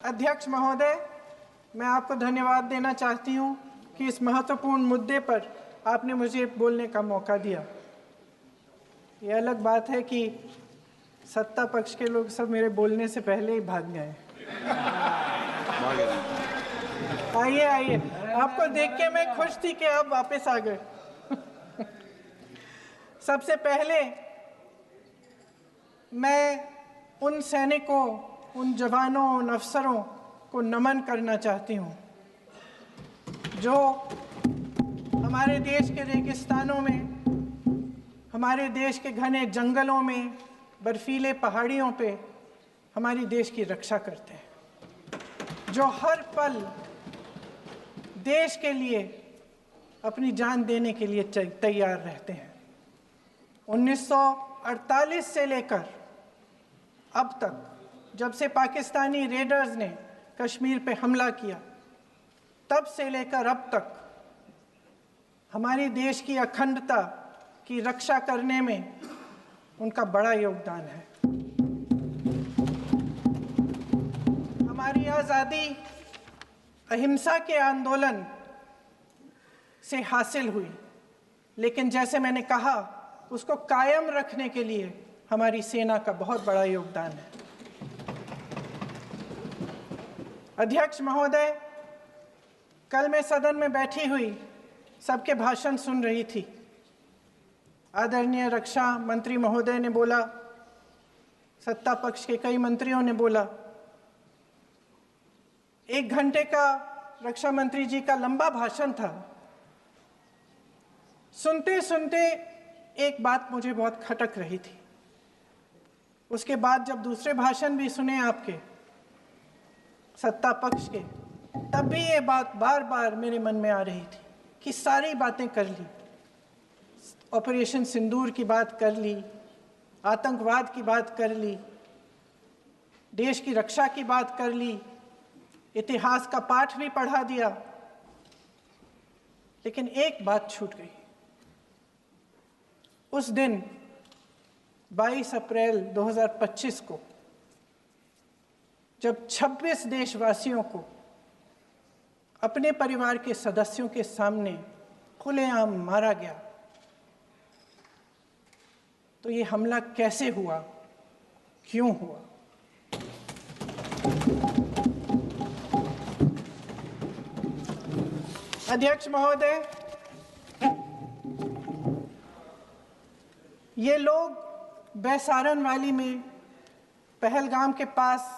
अध्यक्ष महोदय, मैं आपको धन्यवाद देना चाहती हूं कि इस महत्वपूर्ण मुद्दे पर आपने मुझे बोलने का मौका दिया। ये अलग बात है कि सत्ता पक्ष के लोग सब मेरे बोलने से पहले ही भाग गए। आइए आइए, आपको देख के मैं खुश थी कि आप वापस आ गए। सबसे पहले मैं उन सैनिकों, उन जवानों, उन अफसरों को नमन करना चाहती हूँ जो हमारे देश के रेगिस्तानों में, हमारे देश के घने जंगलों में, बर्फीले पहाड़ियों पे हमारी देश की रक्षा करते हैं, जो हर पल देश के लिए अपनी जान देने के लिए तैयार रहते हैं। 1948 से लेकर अब तक, जब से पाकिस्तानी रेडर्स ने कश्मीर पे हमला किया, तब से लेकर अब तक हमारी देश की अखंडता की रक्षा करने में उनका बड़ा योगदान है। हमारी आज़ादी अहिंसा के आंदोलन से हासिल हुई, लेकिन जैसे मैंने कहा, उसको कायम रखने के लिए हमारी सेना का बहुत बड़ा योगदान है। अध्यक्ष महोदय, कल मैं सदन में बैठी हुई सबके भाषण सुन रही थी। आदरणीय रक्षा मंत्री महोदय ने बोला, सत्ता पक्ष के कई मंत्रियों ने बोला। 1 घंटे का रक्षा मंत्री जी का लंबा भाषण था। सुनते सुनते एक बात मुझे बहुत खटक रही थी। उसके बाद जब दूसरे भाषण भी सुने आपके सत्ता पक्ष के, तब भी ये बात बार बार मेरे मन में आ रही थी कि सारी बातें कर ली, ऑपरेशन सिंदूर की बात कर ली, आतंकवाद की बात कर ली, देश की रक्षा की बात कर ली, इतिहास का पाठ भी पढ़ा दिया, लेकिन एक बात छूट गई। उस दिन 22 अप्रैल 2025 को जब 26 देशवासियों को अपने परिवार के सदस्यों के सामने खुलेआम मारा गया, तो ये हमला कैसे हुआ, क्यों हुआ? अध्यक्ष महोदय, ये लोग बैसारन वैली में, पहलगाम के पास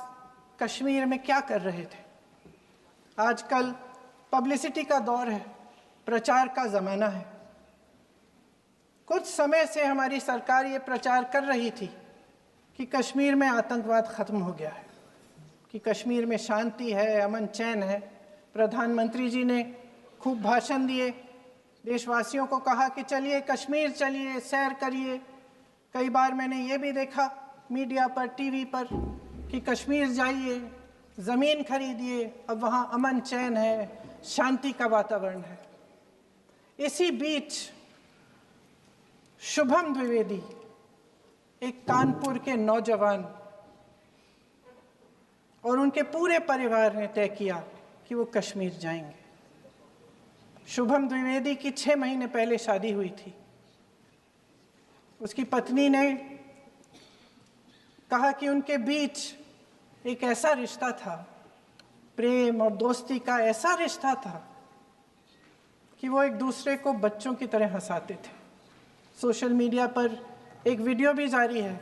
कश्मीर में क्या कर रहे थे? आजकल पब्लिसिटी का दौर है, प्रचार का ज़माना है। कुछ समय से हमारी सरकार ये प्रचार कर रही थी कि कश्मीर में आतंकवाद ख़त्म हो गया है, कि कश्मीर में शांति है, अमन चैन है। प्रधानमंत्री जी ने खूब भाषण दिए, देशवासियों को कहा कि चलिए कश्मीर चलिए, सैर करिए। कई बार मैंने ये भी देखा मीडिया पर, टीवी पर, कि कश्मीर जाइए, ज़मीन खरीदिए, अब वहाँ अमन चैन है, शांति का वातावरण है। इसी बीच शुभम द्विवेदी, एक कानपुर के नौजवान, और उनके पूरे परिवार ने तय किया कि वो कश्मीर जाएंगे। शुभम द्विवेदी की 6 महीने पहले शादी हुई थी। उसकी पत्नी ने कहा कि उनके बीच एक ऐसा रिश्ता था, प्रेम और दोस्ती का ऐसा रिश्ता था कि वो एक दूसरे को बच्चों की तरह हंसाते थे। सोशल मीडिया पर एक वीडियो भी जारी है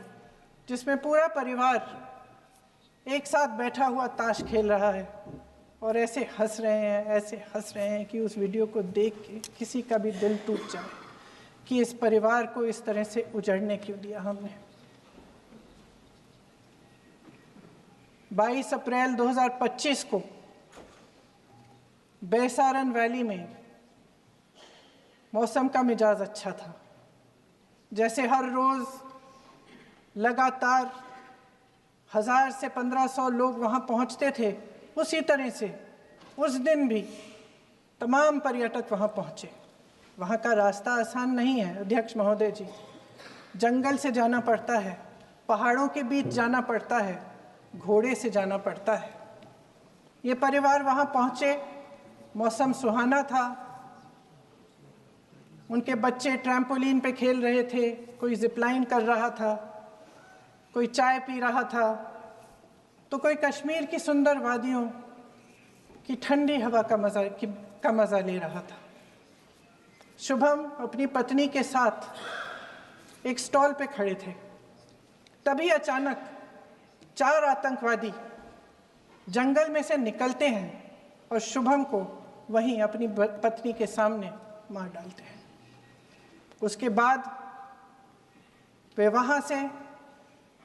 जिसमें पूरा परिवार एक साथ बैठा हुआ ताश खेल रहा है और ऐसे हंस रहे हैं कि उस वीडियो को देख के किसी का भी दिल टूट जाए कि इस परिवार को इस तरह से उजड़ने क्यों दिया हमने। 22 अप्रैल 2025 को बैसारन वैली में मौसम का मिजाज अच्छा था। जैसे हर रोज़ लगातार 1000 से 1500 लोग वहाँ पहुँचते थे, उसी तरह से उस दिन भी तमाम पर्यटक वहाँ पहुँचे। वहाँ का रास्ता आसान नहीं है अध्यक्ष महोदय जी, जंगल से जाना पड़ता है, पहाड़ों के बीच जाना पड़ता है, घोड़े से जाना पड़ता है। ये परिवार वहां पहुंचे, मौसम सुहाना था, उनके बच्चे ट्रैम्पोलिन पे खेल रहे थे, कोई जिपलाइन कर रहा था, कोई चाय पी रहा था, तो कोई कश्मीर की सुंदर वादियों की ठंडी हवा का मज़ा ले रहा था। शुभम अपनी पत्नी के साथ एक स्टॉल पे खड़े थे। तभी अचानक 4 आतंकवादी जंगल में से निकलते हैं और शुभम को वहीं अपनी पत्नी के सामने मार डालते हैं। उसके बाद वे वहाँ से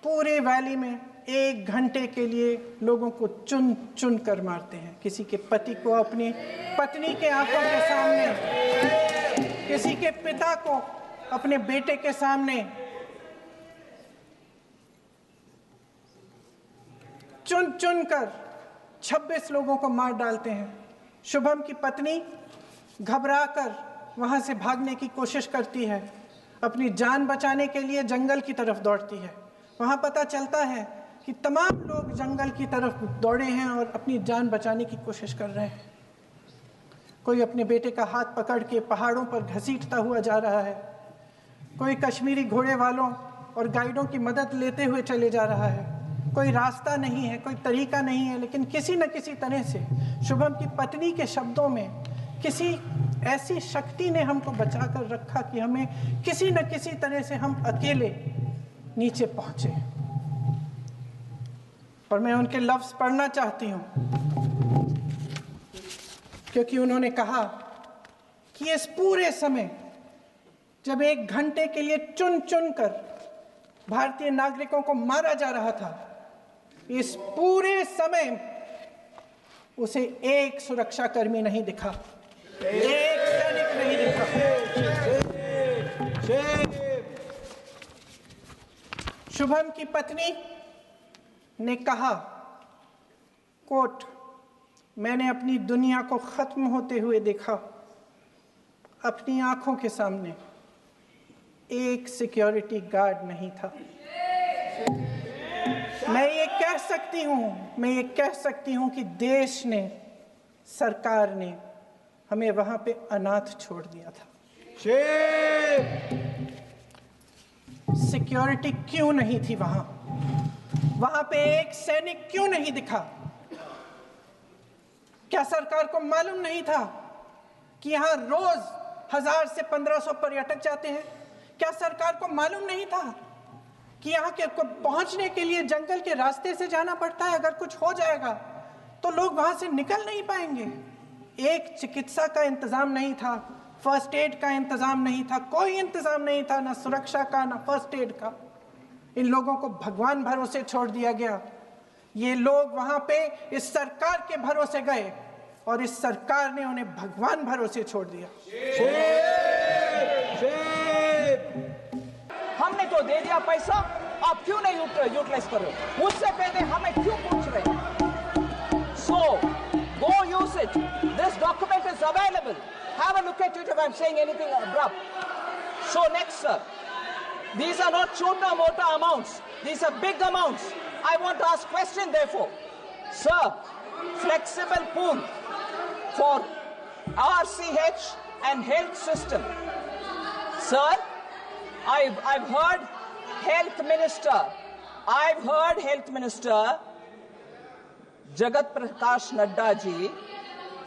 पूरे वैली में 1 घंटे के लिए लोगों को चुन चुन कर मारते हैं। किसी के पति को अपनी पत्नी के आंखों के सामने, किसी के पिता को अपने बेटे के सामने, चुन चुन कर 26 लोगों को मार डालते हैं। शुभम की पत्नी घबराकर वहां से भागने की कोशिश करती है, अपनी जान बचाने के लिए जंगल की तरफ दौड़ती है। वहां पता चलता है कि तमाम लोग जंगल की तरफ दौड़े हैं और अपनी जान बचाने की कोशिश कर रहे हैं। कोई अपने बेटे का हाथ पकड़ के पहाड़ों पर घसीटता हुआ जा रहा है, कोई कश्मीरी घोड़े वालों और गाइडों की मदद लेते हुए चले जा रहा है। कोई रास्ता नहीं है, कोई तरीका नहीं है, लेकिन किसी न किसी तरह से शुभम की पत्नी के शब्दों में किसी ऐसी शक्ति ने हमको बचा कर रखा कि हमें किसी न किसी तरह से हम अकेले नीचे पहुंचे। और मैं उनके लफ्ज पढ़ना चाहती हूं, क्योंकि उन्होंने कहा कि इस पूरे समय जब 1 घंटे के लिए चुन चुन कर भारतीय नागरिकों को मारा जा रहा था, इस पूरे समय उसे एक सुरक्षाकर्मी नहीं दिखा, एक सैनिक नहीं दिखा। शुभम की पत्नी ने कहा, कोट, मैंने अपनी दुनिया को खत्म होते हुए देखा। अपनी आंखों के सामने एक सिक्योरिटी गार्ड नहीं था। मैं ये कह सकती हूं कि देश ने, सरकार ने हमें वहां पे अनाथ छोड़ दिया था। सिक्योरिटी क्यों नहीं थी वहां पे एक सैनिक क्यों नहीं दिखा? क्या सरकार को मालूम नहीं था कि यहां रोज 1000 से 1500 पर्यटक जाते हैं? क्या सरकार को मालूम नहीं था कि यहाँ के पहुंचने के लिए जंगल के रास्ते से जाना पड़ता है? अगर कुछ हो जाएगा तो लोग वहां से निकल नहीं पाएंगे। एक चिकित्सा का इंतजाम नहीं था, फर्स्ट एड का इंतजाम नहीं था, कोई इंतजाम नहीं था, ना सुरक्षा का ना फर्स्ट एड का। इन लोगों को भगवान भरोसे छोड़ दिया गया। ये लोग वहां पे इस सरकार के भरोसे गए और इस सरकार ने उन्हें भगवान भरोसे छोड़ दिया। हमने तो दे दिया पैसा, आप क्यों नहीं यूटिलाइज कर रहे हो? मुझसे पहले हमें क्यों पूछ रहे हो? So go use it. This document is available. Have a look at it if I'm saying anything abrupt. So next, sir, these are not chota-mota amounts. These are big amounts. I want to ask question therefore. Sir, flexible pool for RCH and health system. Sir, I've heard health minister Jagat Prakash Nadda ji.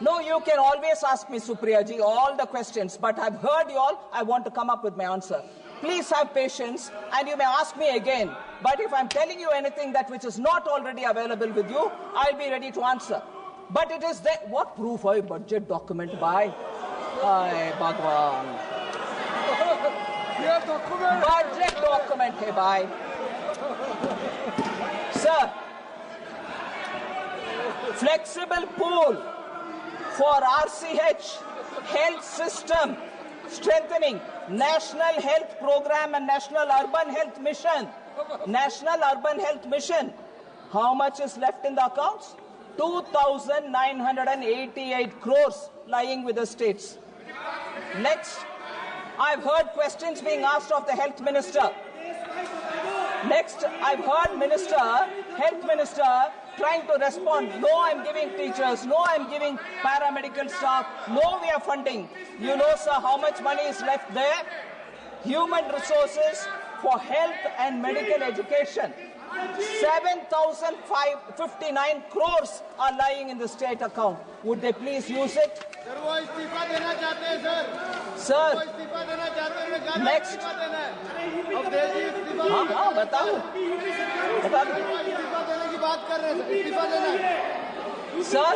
No, you can always ask me, Supriya ji, all the questions, but I've heard you all. I want to come up with my answer. Please have patience and you may ask me again. But if I'm telling you anything that which is not already available with you, I'll be ready to answer. But it is there. What proof है budget document by? Ay, Bhagwan. Budget document है by. Sir, flexible pool for RCH health system strengthening National Health Program and National Urban Health Mission. National Urban Health Mission. How much is left in the accounts? 2,988 crores lying with the states. Next, I've heard questions being asked of the health minister. Next, I've heard health minister trying to respond. No, I'm giving teachers. No, I'm giving paramedical staff. No, we are funding. You know, sir, how much money is left there? Human resources for health and medical education. 7,559 crores are lying in the state account. Would they please use it? Sir वो इस्तीफा देना चाहते हैं sir. Sir, वो इस्तीफा देना चाहते हैं। उन्हें कहा Next. इस्तीफा देना है। अब दीजिए इस्तीफा। हाँ, बताओ। बता दो। इस्तीफा देने की बात कर रहे हैं सर। इस्तीफा देना है। Sir,